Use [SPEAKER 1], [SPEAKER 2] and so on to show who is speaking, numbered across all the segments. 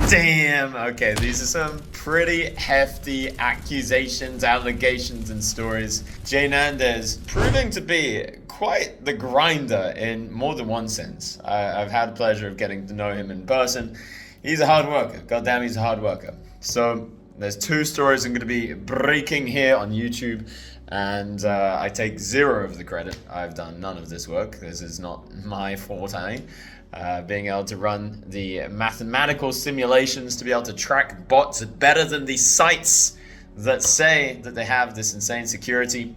[SPEAKER 1] Damn, okay, these are some pretty hefty accusations, allegations, and stories. Jay Nandez proving to be quite the grinder in more than one sense. I've had the pleasure of getting to know him in person. He's a hard worker. Goddamn, he's a hard worker. So there's two stories I'm going to be breaking here on YouTube, and I take zero of the credit. I've done none of this work. This is not my forte. Being able to run the mathematical simulations to be able to track bots better than the sites that say that they have this insane security.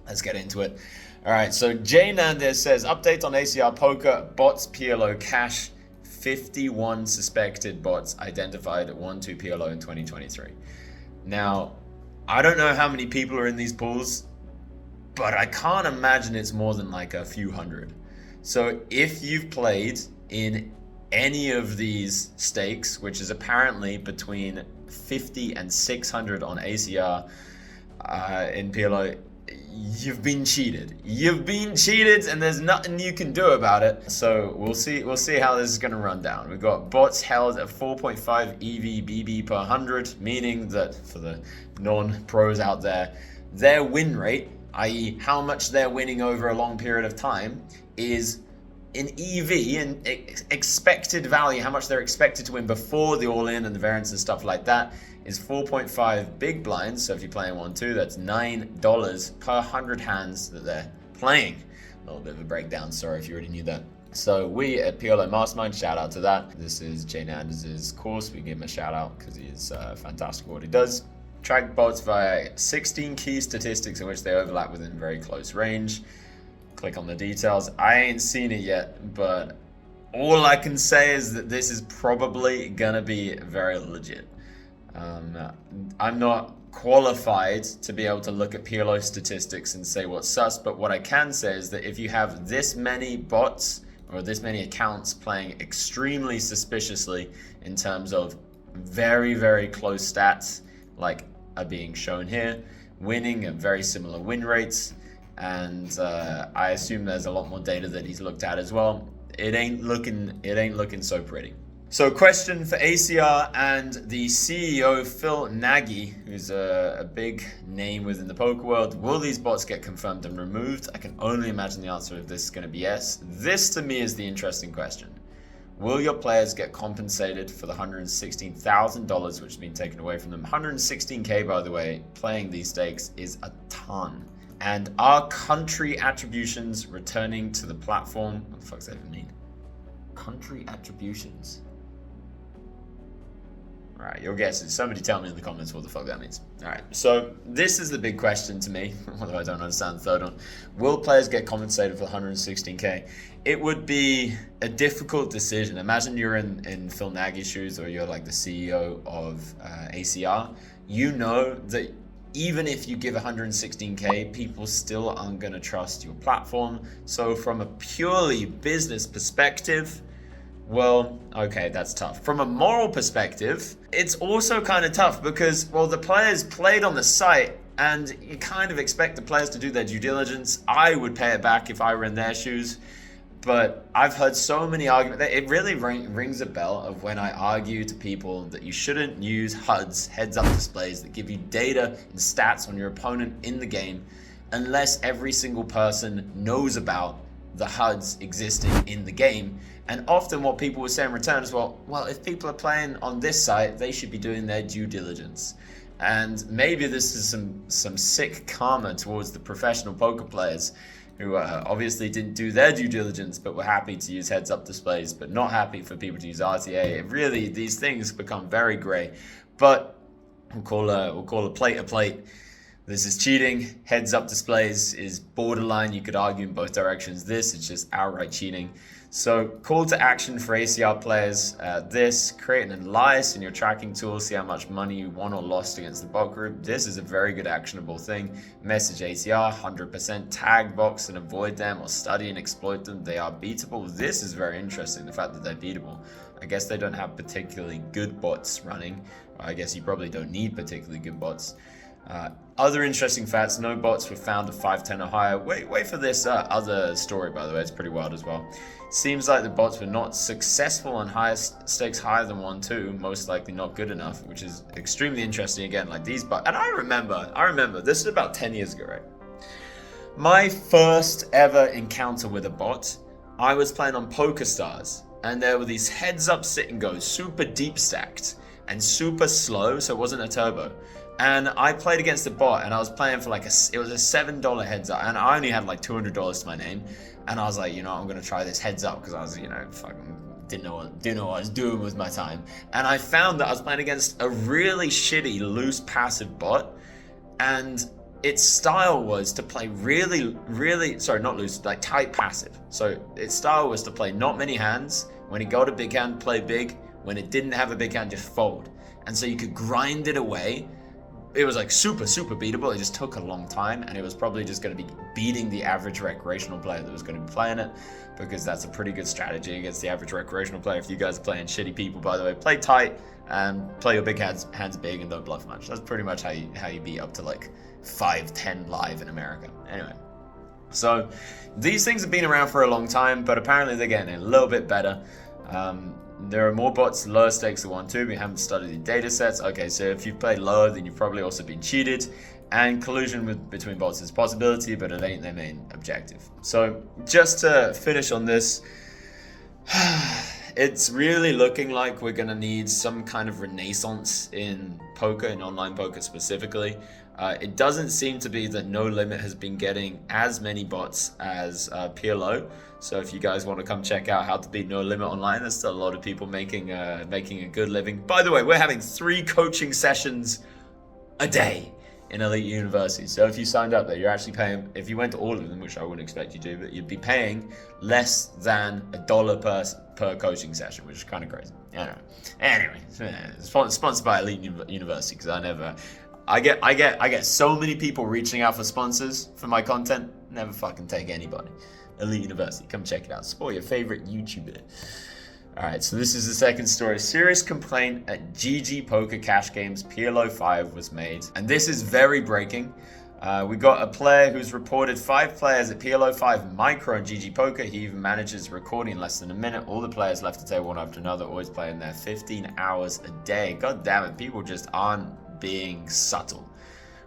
[SPEAKER 1] Let's get into it. All right, so Jay Nandez says, update on ACR Poker, bots PLO cash, 51 suspected bots identified at 1-2 PLO in 2023. Now, I don't know how many people are in these pools, but I can't imagine it's more than like a few hundred. So if you've played in any of these stakes, which is apparently between 50 and 600 on ACR in PLO, you've been cheated. You've been cheated, and there's nothing you can do about it. So we'll see how this is going to run down. We've got bots held at 4.5 EV/BB per 100, meaning that for the non-pros out there, their win rate, i.e. how much they're winning over a long period of time, is in EV, in expected value, how much they're expected to win before the all-in and the variance and stuff like that, is 4.5 big blinds. So if you're playing 1-2, that's $9 per 100 hands that they're playing. A little bit of a breakdown, sorry if you already knew that. So we at PLO Mastermind, shout out to that. This is Jay Nandez's course. We give him a shout out because he is fantastic at what he does. Track bots via 16 key statistics in which they overlap within very close range. Click on the details. I ain't seen it yet, but all I can say is that this is probably gonna be very legit. I'm not qualified to be able to look at PLO statistics and say what's sus, but what I can say is that if you have this many bots or this many accounts playing extremely suspiciously in terms of very, very close stats, like are being shown here, winning at very similar win rates, and I assume there's a lot more data that he's looked at as well. It ain't looking so pretty. So question for ACR and the CEO Phil Nagy, who's a big name within the poker world. Will these bots get confirmed and removed? I can only imagine the answer of this is going to be yes. This to me is the interesting question. Will your players get compensated for the $116,000 which has been taken away from them? 116K, by the way, playing these stakes is a ton. And are country attributions returning to the platform? What the fuck does that even mean? Country attributions. All right, your guess is somebody tell me in the comments what the fuck that means. All right, so this is the big question to me, although I don't understand the third one. Will players get compensated for 116K? It would be a difficult decision. Imagine you're in Phil Nagy's shoes, or you're like the CEO of ACR. You know that even if you give 116K, people still aren't going to trust your platform. So from a purely business perspective, well, okay, that's tough. From a moral perspective, it's also kind of tough because, well, the players played on the site and you kind of expect the players to do their due diligence. I would pay it back if I were in their shoes. But I've heard so many arguments that it really rings a bell of when I argue to people that you shouldn't use HUDs, heads-up displays, that give you data and stats on your opponent in the game unless every single person knows about the HUDs existing in the game. And often what people will say in return is, well, if people are playing on this site, they should be doing their due diligence. And maybe this is some sick karma towards the professional poker players who obviously didn't do their due diligence, but were happy to use heads-up displays, but not happy for people to use RTA. Really, these things become very gray. But we'll call a plate a plate. This is cheating. Heads-up displays is borderline. You could argue in both directions. This is just outright cheating. So call to action for ACR players. Create an alias in your tracking tool. See how much money you won or lost against the bot group. This is a very good actionable thing. Message ACR 100%. Tag box and avoid them, or study and exploit them. They are beatable. This is very interesting, the fact that they're beatable. I guess they don't have particularly good bots running. I guess you probably don't need particularly good bots. Other interesting facts: no bots were found at 510 or higher. Wait for this other story, by the way. It's pretty wild as well. Seems like the bots were not successful on highest stakes higher than 1-2, most likely not good enough, which is extremely interesting. Again, like these bots. And I remember, this is about 10 years ago, right? My first ever encounter with a bot, I was playing on PokerStars, and there were these heads-up sit-and-goes, super deep stacked and super slow, so it wasn't a turbo. And I played against a bot, and I was playing for it was a $7 heads up, and I only had like $200 to my name. And I was like, I'm gonna try this heads up because I was, fucking didn't know what I was doing with my time. And I found that I was playing against a really shitty loose passive bot, and its style was to play not loose, like tight passive. So its style was to play not many hands. When it got a big hand, play big. When it didn't have a big hand, just fold. And so you could grind it away. It was like super beatable. It just took a long time, and it was probably just going to be beating the average recreational player that was going to be playing it, because that's a pretty good strategy against the average recreational player. If you guys are playing shitty people, by the way, play tight and play your big hands big and don't bluff much. That's pretty much how you beat up to like 5-10 live in America. Anyway, so these things have been around for a long time, but apparently they're getting a little bit better. There are more bots lower stakes than 1-2. We haven't studied the data sets. Okay, so if you've played lower, then you've probably also been cheated. And collusion between bots is a possibility, but it ain't their main objective. So just to finish on this, it's really looking like we're going to need some kind of renaissance in poker, in online poker specifically. It doesn't seem to be that No Limit has been getting as many bots as PLO. So if you guys want to come check out how to beat No Limit online, there's still a lot of people making a good living. By the way, we're having 3 coaching sessions a day in Elite University. So if you signed up there, you're actually paying, if you went to all of them, which I wouldn't expect you to, but you'd be paying less than $1 per coaching session, which is kind of crazy. Anyway, sponsored by Elite University, because I get so many people reaching out for sponsors for my content. Never fucking take anybody. Elite University, come check it out. Support your favorite YouTuber. Alright, so this is the second story. Serious complaint at GG Poker Cash Games PLO 5 was made. And this is very breaking. We got a player who's reported 5 players at PLO 5 Micro and GG Poker. He even manages recording in less than a minute. All the players left the table one after another, always playing there 15 hours a day. God damn it, people just aren't being subtle,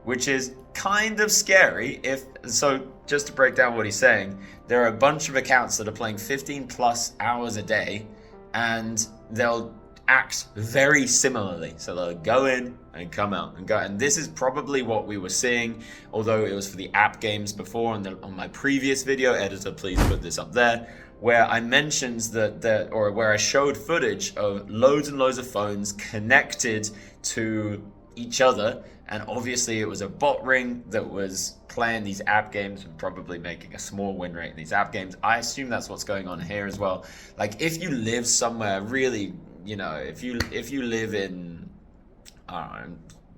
[SPEAKER 1] which is kind of scary. So just to break down what he's saying, there are a bunch of accounts that are playing 15 plus hours a day, and they'll act very similarly. So they'll go in and come out and go. And this is probably what we were seeing, although it was for the app games before. On my previous video, editor, please put this up there, where I mentioned where I showed footage of loads and loads of phones connected to each other, and obviously it was a bot ring that was playing these app games and probably making a small win rate in these app games. I assume that's what's going on here as well. Like, if you live somewhere really, if you live in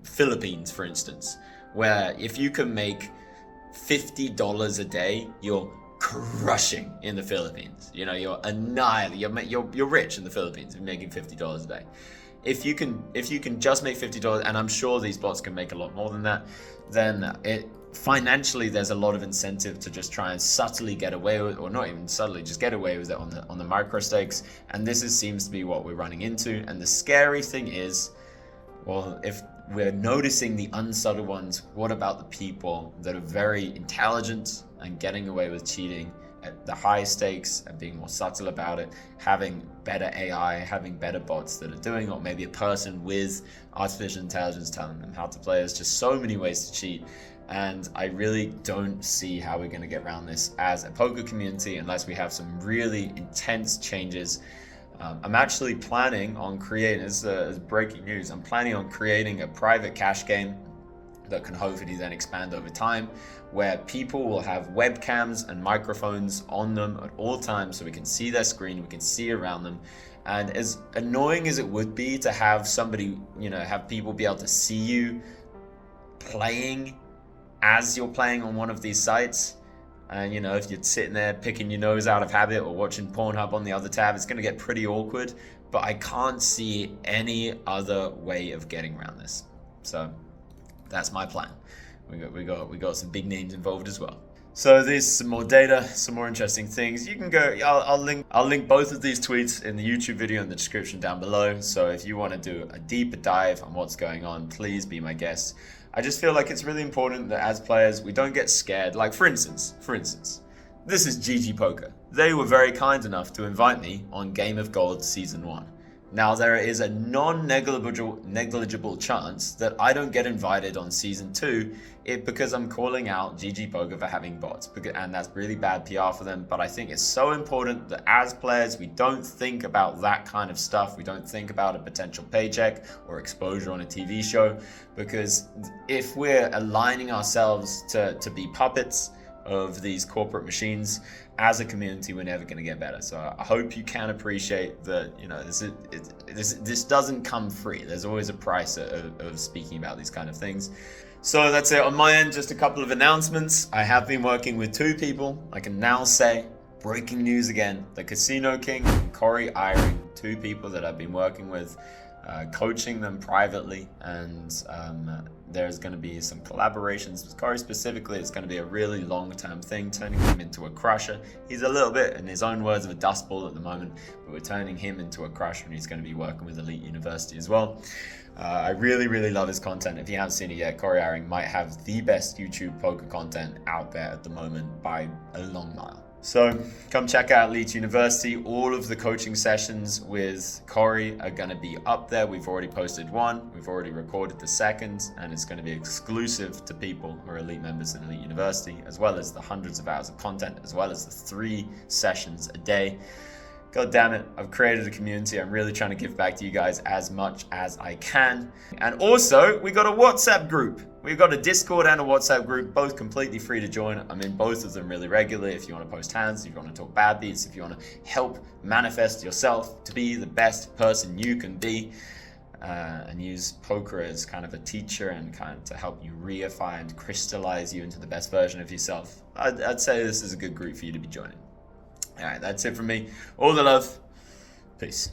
[SPEAKER 1] Philippines, for instance, where if you can make $50 a day, you're crushing in the Philippines. You're annihilating. You're rich in the Philippines. You're making $50 a day. If you can just make $50, and I'm sure these bots can make a lot more than that, then financially there's a lot of incentive to just try and subtly get away with, or not even subtly, just get away with it on the micro stakes. And this seems to be what we're running into. And the scary thing is, well, if we're noticing the unsubtle ones, what about the people that are very intelligent and getting away with cheating at the high stakes and being more subtle about it, having better AI, having better bots that are doing, or maybe a person with artificial intelligence telling them how to play? There's just so many ways to cheat, and I really don't see how we're going to get around this as a poker community unless we have some really intense changes. I'm actually planning on creating, this is breaking news, I'm planning on creating a private cash game that can hopefully then expand over time, where people will have webcams and microphones on them at all times, so we can see their screen, we can see around them. And as annoying as it would be to have somebody, have people be able to see you playing as you're playing on one of these sites, and if you're sitting there picking your nose out of habit or watching Pornhub on the other tab, it's going to get pretty awkward. But I can't see any other way of getting around this. So That's my plan. We got some big names involved as well. So there's some more data, some more interesting things. You can go. I'll link both of these tweets in the YouTube video in the description down below. So if you want to do a deeper dive on what's going on, please be my guest. I just feel like it's really important that as players we don't get scared. Like for instance, this is GG Poker. They were very kind enough to invite me on Game of Gold Season 1. Now there is a negligible chance that I don't get invited on Season 2 because I'm calling out GG Poker for having bots, and that's really bad PR for them. But I think it's so important that as players we don't think about that kind of stuff. We don't think about a potential paycheck or exposure on a TV show, because if we're aligning ourselves to be puppets of these corporate machines, as a community we're never going to get better. So I hope you can appreciate that, this doesn't come free. There's always a price of speaking about these kind of things. So that's it on my end. Just a couple of announcements. I have been working with 2 people. I can now say, breaking news again, the Casino King and Corey Eyring, 2 people that I've been working with, coaching them privately, and there's going to be some collaborations with Corey specifically. It's going to be a really long-term thing, turning him into a crusher. He's a little bit, in his own words, of a dust ball at the moment, but we're turning him into a crusher, and he's going to be working with Elite University as well. I really love his content. If you haven't seen it yet, Corey Eyring might have the best YouTube poker content out there at the moment by a long mile. So come check out Elite University. All of the coaching sessions with Corey are going to be up there. We've already posted one, we've already recorded the second, and it's going to be exclusive to people who are Elite members at Elite University, as well as the hundreds of hours of content, as well as the 3 sessions a day. God damn it, I've created a community. I'm really trying to give back to you guys as much as I can. And also, we got a WhatsApp group. We've got a Discord and a WhatsApp group, both completely free to join. I'm in both of them really regularly. If you want to post hands, if you want to talk bad beats, if you want to help manifest yourself to be the best person you can be, and use poker as kind of a teacher and kind of to help you reify and crystallize you into the best version of yourself, I'd say this is a good group for you to be joining. All right, that's it from me. All the love. Peace.